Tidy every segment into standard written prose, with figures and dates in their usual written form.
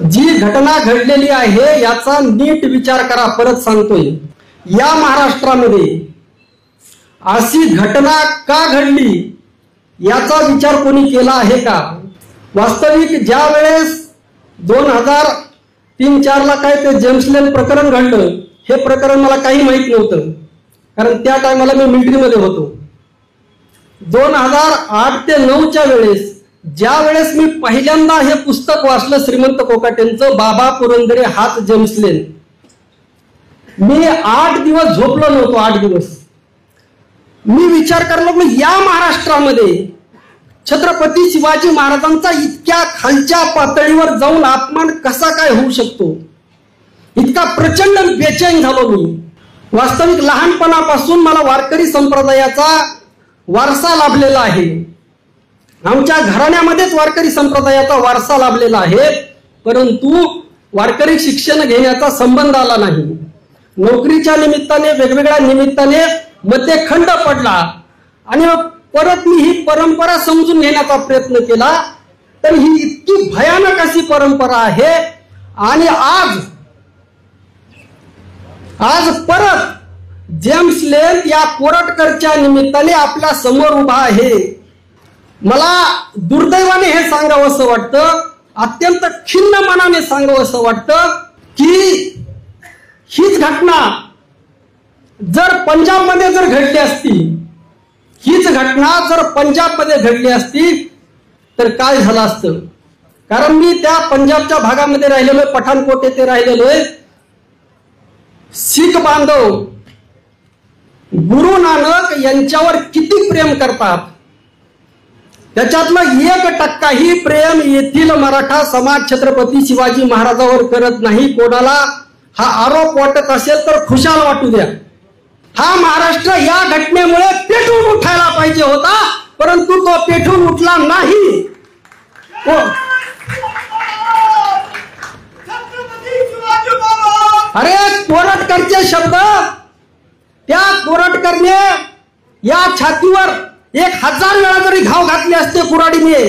जी घटना घडलेली आहे याचा नीट विचार करा. परत सांगतोय, या महाराष्ट्रामध्ये अशी घटना का घडली याचा विचार कोणी केला आहे का? वास्तविक ज्या वेळेस 2003-04 ला काय ते जेम्स लेन प्रकरण घडलं, हे प्रकरण मला काही माहित नव्हतं, कारण त्या टायमाला मी मिलिटरीमध्ये होतो. 2008 ते 2009च्या वेळेस ज्या वेळेस मी पहिल्यांदा हे पुस्तक वाचलं श्रीमंत कोकाटेंचं, बाबा पुरंदरे हात जेम्स लेन, मी 8 दिवस झोपलो नव्हतो. 8 दिवस मी विचार करायला लागलो, या महाराष्ट्रामध्ये छत्रपती शिवाजी महाराजांचा इतक्या खालच्या पातळीवर जाऊन अपमान कसा काय होऊ शकतो? इतका प्रचंड बेचैन झालो मी. वास्तविक लहानपणापासून मला वारकरी संप्रदायाचा वारसा लाभलेला आहे. आमच्या घराण्यामध्येच वारकरी संप्रदायाचा वारसा लाभलेला आहे, परंतु वारकरी शिक्षण घेण्याचा संबंध आला नाही. नोकरीच्या निमित्ताने, वेगवेगळ्या निमित्ताने मध्ये खंड पडला आणि परत मी ही परंपरा समजून घेण्याचा प्रयत्न केला, तर ही इतकी भयानक अशी परंपरा आहे. आणि आज परत जेम्स लेन या कोरटकरच्या निमित्ताने आपल्या समोर उभा आहे. मला दुर्दैवाने हे सांगावंसं वाटतं, अत्यंत खिन्न मनाने सांगावंसं वाटतं की हीच घटना जर पंजाबमध्ये जर घडली असती, हीच घटना जर पंजाबमध्ये घडली असती तर काय झालं असतं. कारण मी त्या पंजाबच्या भागामध्ये राहिलेलो, पठाणकोट येथे राहिलेलो आहे. शीख बांधव गुरु नानक यांच्यावर किती प्रेम करतात, त्याच्यातलं 1% प्रेम येथील मराठा समाज छत्रपती शिवाजी महाराजांवर करत नाही. कोणाला हा आरोप वाटत असेल तर खुशाल वाटू द्या. हा महाराष्ट्र या घटनेमुळे पेटून उठायला पाहिजे होता, परंतु तो पेटून उठला नाही. अरे कोरटकरचे शब्द, त्या कोरटकरने या छातीवर 1000 वेळा जरी घाव घातले असते कुऱ्हाडीने,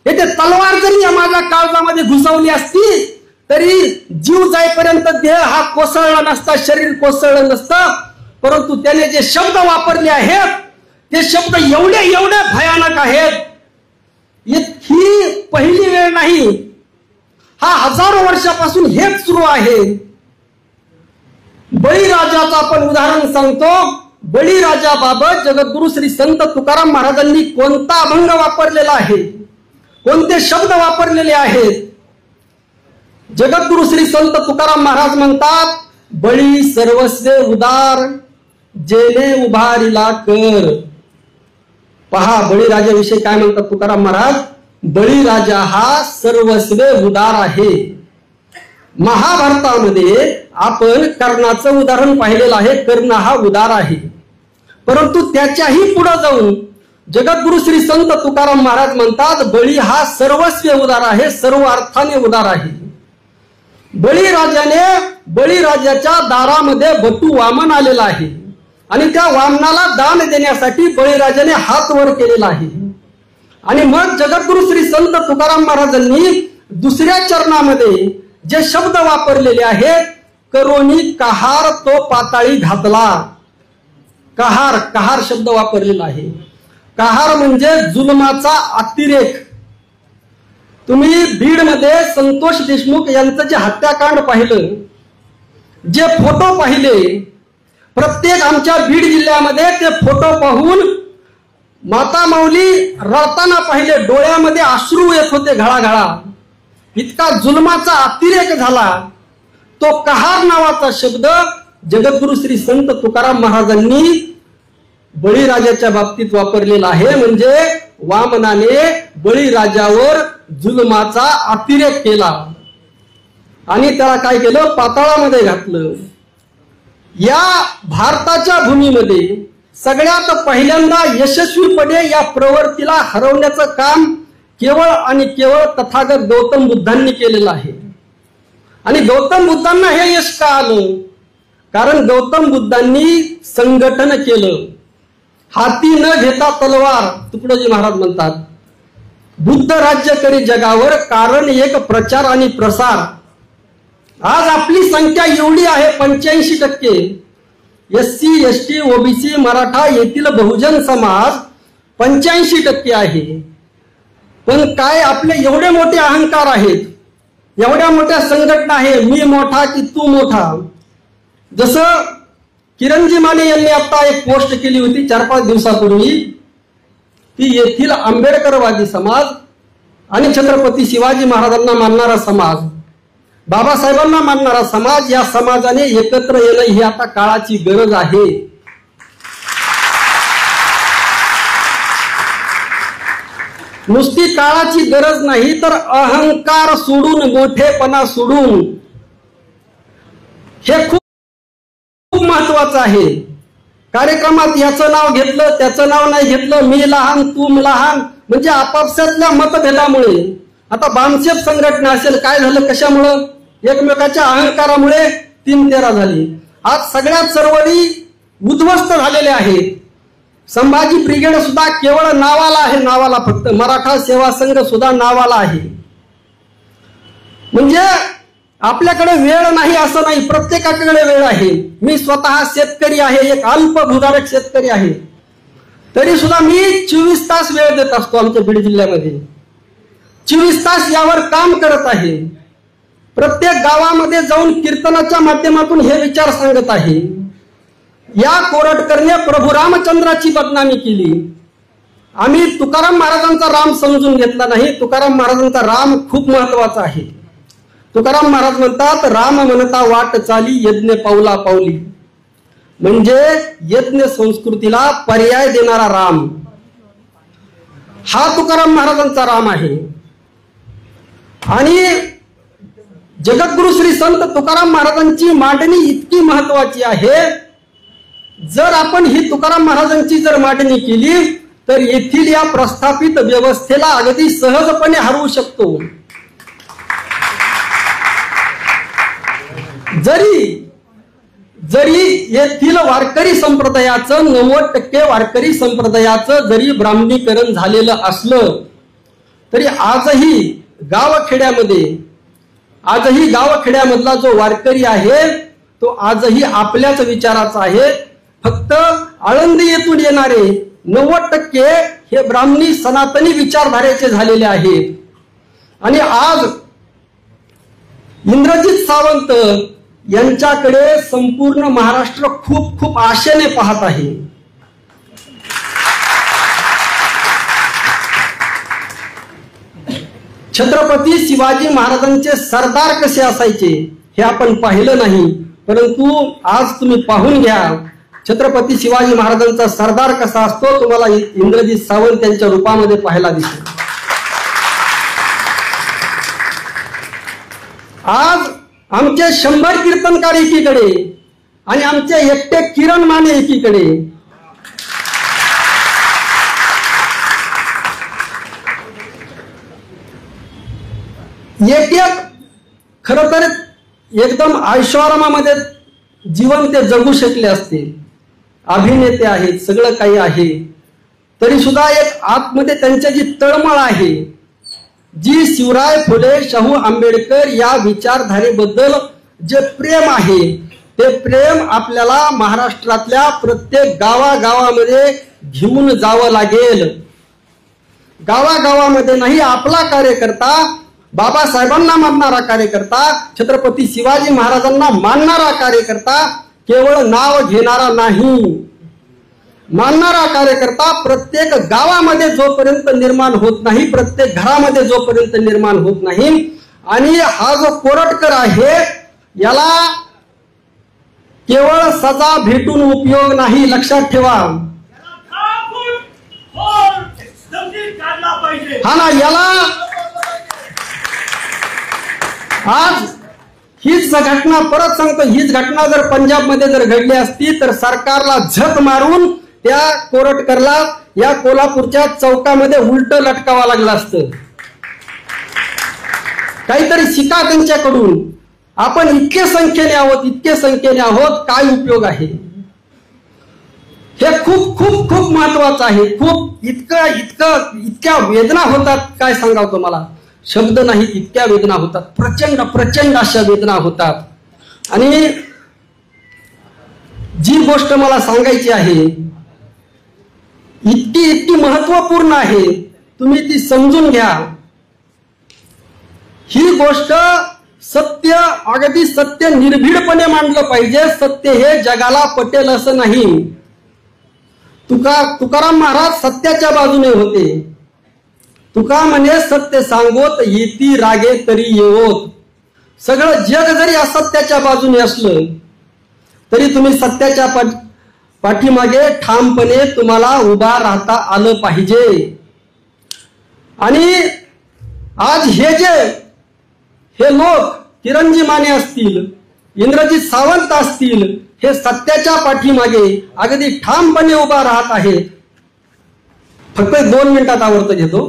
येथे तलवार जरी माझ्या काळजामध्ये घुसवली असती, तरी जीव जाईपर्यंत देह हा कोसळला नसता, शरीर कोसळलं नसतं. परंतु त्याने जे शब्द वापरले आहेत ते शब्द एवढे भयानक आहेत. ही पहिली वेळ नाही, हा हजारो वर्षापासून हेच सुरू आहे. बळीराजाचं आपण उदाहरण सांगतो. बळीराजाबाबत जगद्गुरु श्री संत तुकाराम महाराजांनी कोणता अभंग वापरलेला आहे, कोणते शब्द वापरलेले आहेत? जगद्गुरु श्री संत तुकाराम महाराज म्हणतात, बळी सर्वस्व उदार जेने उभारिला कर. पहा बळीराजाविषयी काय म्हणतात तुकाराम महाराज, बळीराजा हा सर्वस्व उदार आहे. महाभारतामध्ये आपण कर्णाचं उदाहरण पाहिलेलं आहे. कर्ण हा उदार आहे, परंतु त्याच्याही पुढे जाऊन जगद्गुरु श्री संत तुकाराम महाराज म्हणतात, बळी हा सर्वस्व उदार आहे, सर्व अर्थाने उदार आहे. बळीराजाच्या दारामध्ये बटू वामन आलेला आहे आणि त्या वामनाला दान देण्यासाठी बळीराजाने हात वर केलेला आहे. आणि मग जगद्गुरु श्री संत तुकाराम महाराजांनी दुसऱ्या चरणामध्ये जे शब्द वापरलेले आहेत, करोनी कहार तो पाताळी घातला. कहार शब्द वापरलेला आहे. कहार म्हणजे जुलमाचा अतिरेक. तुम्ही बीड मध्ये संतोष देशमुख यांचं जे हत्याकांड पाहिलं, जे फोटो पाहिले, प्रत्येक आमच्या बीड जिल्ह्यामध्ये ते फोटो पाहून माता माऊली रडताना पाहिले, डोळ्यामध्ये अश्रू येत होते घळाघळा. इतका जुलमाचा अतिरेक झाला. तो कहार नावाचा शब्द जगद्गुरु श्री संत तुकाराम महाराजांनी बळीराजाच्या बाबतीत वापरलेला आहे. म्हणजे वामनाने बळीराजावर जुलमाचा अतिरेक केला आणि त्याला काय केलं, पाताळामध्ये घातलं. या भारताच्या भूमीमध्ये सगळ्यात पहिल्यांदा यशस्वीपणे या प्रवृत्तीला हरवण्याचं काम केवळ आणि केवळ तथागत गौतम बुद्धांनी केलेलं आहे. आणि गौतम बुद्धांना हे यश का आलं? कारण गौतम बुद्धांनी संघटन केलं. हाती न घेता तलवार, तुकडोजी महाराज म्हणतात, बुद्ध राज्य करी जगावर, कारण एक प्रचार आणि प्रसार. आज आपली संख्या एवढी आहे 85%. SC ST OBC मराठा येथील बहुजन समाज 85% आहे. पण काय आपले एवढे मोठे अहंकार आहेत, एवढ्या मोठ्या संघटना आहे, मी मोठा की तू मोठा. जसं किरणजी माने यांनी आता एक पोस्ट केली होती 4-5 दिवसापूर्वी की येथील आंबेडकरवादी समाज आणि छत्रपती शिवाजी महाराजांना मानणारा समाज, बाबासाहेबांना मानणारा समाज, या समाजाने एकत्र येणं ही आता काळाची गरज आहे. नुसती काळाची गरज नाही तर अहंकार सोडून, मोठेपणा सोडून, हे खूप महत्वाचं आहे. कार्यक्रमात याचं नाव घेतलं, त्याचं नाव नाही घेतलं, मी लहान तू लहान, म्हणजे आपापसातल्या मतभेदामुळे. आता बामसेफ संघटना असेल, काय झालं, कशामुळं? एकमेकाच्या अहंकारामुळे 3-13 झाली. आज सगळ्या चळवळी उद्ध्वस्त झालेल्या आहेत. संभाजी ब्रिगेड सुद्धा केवळ नावाला आहे, नावाला फक्त. मराठा सेवा संघ सुद्धा नावाला आहे. म्हणजे आपल्याकडे वेळ नाही असं नाही, प्रत्येकाकडे वेळ आहे. मी स्वतः शेतकरी आहे, एक अल्पभूधारक शेतकरी आहे, तरी सुद्धा मी 24 तास वेळ देत असतो. आमच्या बीड जिल्ह्यामध्ये 24 तास यावर काम करत आहे. प्रत्येक गावामध्ये जाऊन कीर्तनाच्या माध्यमातून हे विचार सांगत आहे. या कोरटकरने प्रभू रामचंद्राची बदनामी केली. आम्ही तुकाराम महाराजांचा राम समजून घेतला नाही. तुकाराम महाराजांचा राम खूप महत्वाचा आहे. तुकाराम महाराज म्हणतात, राम म्हणता वाट चाली यज्ञ पावला पावली. म्हणजे यज्ञ संस्कृतीला पर्याय देणारा राम, हा तुकाराम महाराजांचा राम आहे. आणि जगद्गुरु श्री संत तुकाराम महाराजांची मांडणी इतकी महत्वाची आहे. जर आपण ही तुकाराम महाराजांची जर मांडणी केली तर येथील या प्रस्थापित व्यवस्थेला अगदी सहजपणे हरवू शकतो. जरी येथील वारकरी संप्रदायाचं 90% वारकरी संप्रदायाचं जरी ब्राह्मणीकरण झालेलं असलं तरी आजही गावखेड्यामधला जो वारकरी आहे तो आजही आपल्याच विचाराचा आहे. फक्त आळंदी येथून येणारे 90% हे ब्राह्मणी सनातनी विचारधारेचे झालेले आहेत. आणि आज इंद्रजित सावंत यांच्याकडे संपूर्ण महाराष्ट्र खूप आशेने पाहत आहे. छत्रपती शिवाजी महाराजांचे सरदार कसे असायचे हे आपण पाहिलं नाही, परंतु आज तुम्ही पाहून घ्या छत्रपती शिवाजी महाराजांचा सरदार कसा असतो. तुम्हाला इंद्रजित सावंत यांच्या रूपामध्ये पाहायला दिसेल. आज आमचे 100 कीर्तनकार एकीकडे आणि आमचे एकटे किरण माने एकीकडे. एक खरं तर एकदम ऐशोआरामामध्ये जीवन ते जगू शकले असते. अभिनेते आहेत, सगळं काही आहे, तरी सुद्धा एक आतमध्ये त्यांच्या जी तळमळ आहे, जी शिवराय फुले शाहू आंबेडकर या विचारधारेबद्दल जे प्रेम आहे, ते प्रेम आपल्याला महाराष्ट्रातल्या प्रत्येक गावागावामध्ये घेऊन जावं लागेल. गावागावामध्ये नाही, आपला कार्यकर्ता, बाबासाहेबांना मानणारा कार्यकर्ता, छत्रपती शिवाजी महाराजांना मानणारा कार्यकर्ता, केवळ नाव घेणारा नाही, मानणारा कार्यकर्ता प्रत्येक गावामध्ये जोपर्यंत निर्माण होत नाही, प्रत्येक घरामध्ये जोपर्यंत निर्माण होत नाही. आणि हा जो कोरटकर आहे याला केवळ सजा भेटून उपयोग नाही, लक्षात ठेवा. हा ना, याला आज हीच घटना, परत सांगतो, हीच घटना जर पंजाबमध्ये जर घडली असती तर सरकारला झक मारून त्या कोरटकरला या कोल्हापूरच्या चौकामध्ये उलट लटकावा लागलं असतं. काहीतरी शिका त्यांच्याकडून. आपण इतके संख्येने आहोत, काय उपयोग आहे. हे खूप खूप खूप महत्वाचं आहे. खूप इतक्या वेदना होतात, काय सांगावं तुम्हाला, शब्द नाही, इतक्या वेदना होतात, प्रचंड प्रचंड अशा वेदना होतात. आणि जी गोष्ट मला सांगायची आहे इतकी महत्वपूर्ण आहे, तुम्ही ती समजून घ्या. ही गोष्ट सत्य, अगदी सत्य निर्भीडपणे मांडलं पाहिजे. सत्य हे जगाला पटेल असं नाही. तुकाराम महाराज सत्याच्या बाजूने होते. तुका म्हणे सत्य सांगोत येती रागे तरी येवोत. सगळं जग जरी असत्याच्या बाजूने असलं तरी तुम्ही सत्याच्या पाठीमागे ठामपणे तुम्हाला उभा राहता आलं पाहिजे. आणि आज हे लोक किरणजी माने असतील, इंद्रजीत सावंत असतील, हे सत्याच्या पाठीमागे अगदी ठामपणे उभा राहत आहेत. फक्त 2 मिनिटात आवर्त घेतो.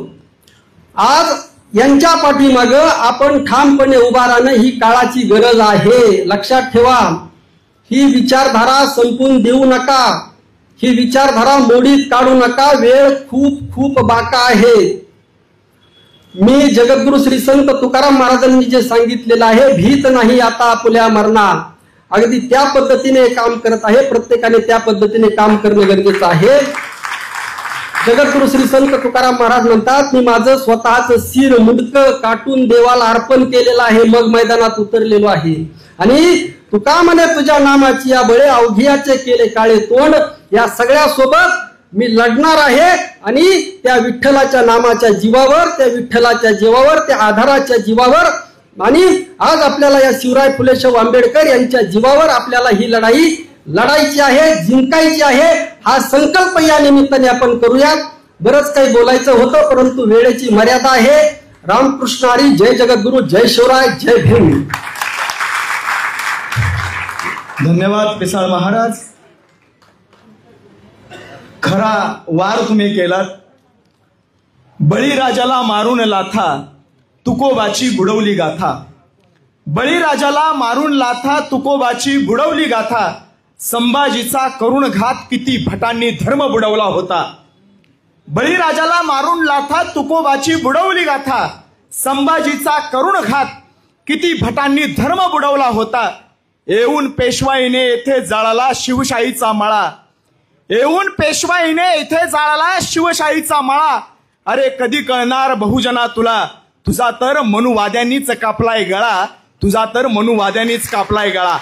आज यांच्या पाठीमागं आपण ठामपणे उभा राहणं ही काळाची गरज आहे. लक्षात ठेवा, ही विचारधारा संपून देऊ नका, ही विचारधारा मोडीत काढू नका. वेळ खूप खूप बाका आहे. मी जगद्गुरु श्री संत तुकाराम महाराजांनी जे सांगितलेलं आहे, भीत नाही आता आपुल्या मरणा, अगदी त्या पद्धतीने काम करत आहे. प्रत्येकाने त्या पद्धतीने काम करणं गरजेचं आहे. जगद्गुरु श्री संत तुकाराम महाराज म्हणतात, मी माझं स्वतःच शिर मुंडकं काटून देवाला अर्पण केलेलं आहे, मग मैदानात उतरलेलो आहे. आणि तुका म्हणे तुझ्या नामाची या बळे अवघियाचे केले काळे तोंड. या सगळ्या सोबत मी लढणार आहे. आणि त्या विठ्ठलाच्या नामाच्या जीवावर, त्या विठ्ठलाच्या जीवावर, त्या आधाराच्या जीवावर, आणि आज आपल्याला या शिवराय फुले शाहू आंबेडकर यांच्या जीवावर आपल्याला ही लढाई लढायची आहे, जिंकायची आहे. हा संकल्प या निमित्ताने आपण करूयात. बरंच काही बोलायचं होतं, परंतु वेळेची मर्यादा आहे. रामकृष्ण हरी. जय जगद्गुरु, जय शिवराय, जय भीम. धन्यवाद पिसाळ महाराज. खरा वार तुम्ही केलात. बळीराजाला मारून लाथा, तुकोबाची बुडवली गाथा. बळीराजाला मारून लाथा, तुकोबाची बुडवली गाथा. संभाजीचा करुण घात, किती भटांनी धर्म बुडवला होता. बळीराजाला मारून लाथा, तुकोबाची बुडवली गाथा. संभाजीचा करुण घात, किती भटांनी धर्म बुडवला होता. येऊन पेशवाईने येथे जाळला शिवशाहीचा मळा. येऊन पेशवाईने येथे जाळला शिवशाहीचा मळा. अरे कधी कळणार बहुजना तुला, तुझा तर मनुवाद्यांनीच कापलाय गळा. तुझा तर मनुवाद्यांनीच कापलाय गळा.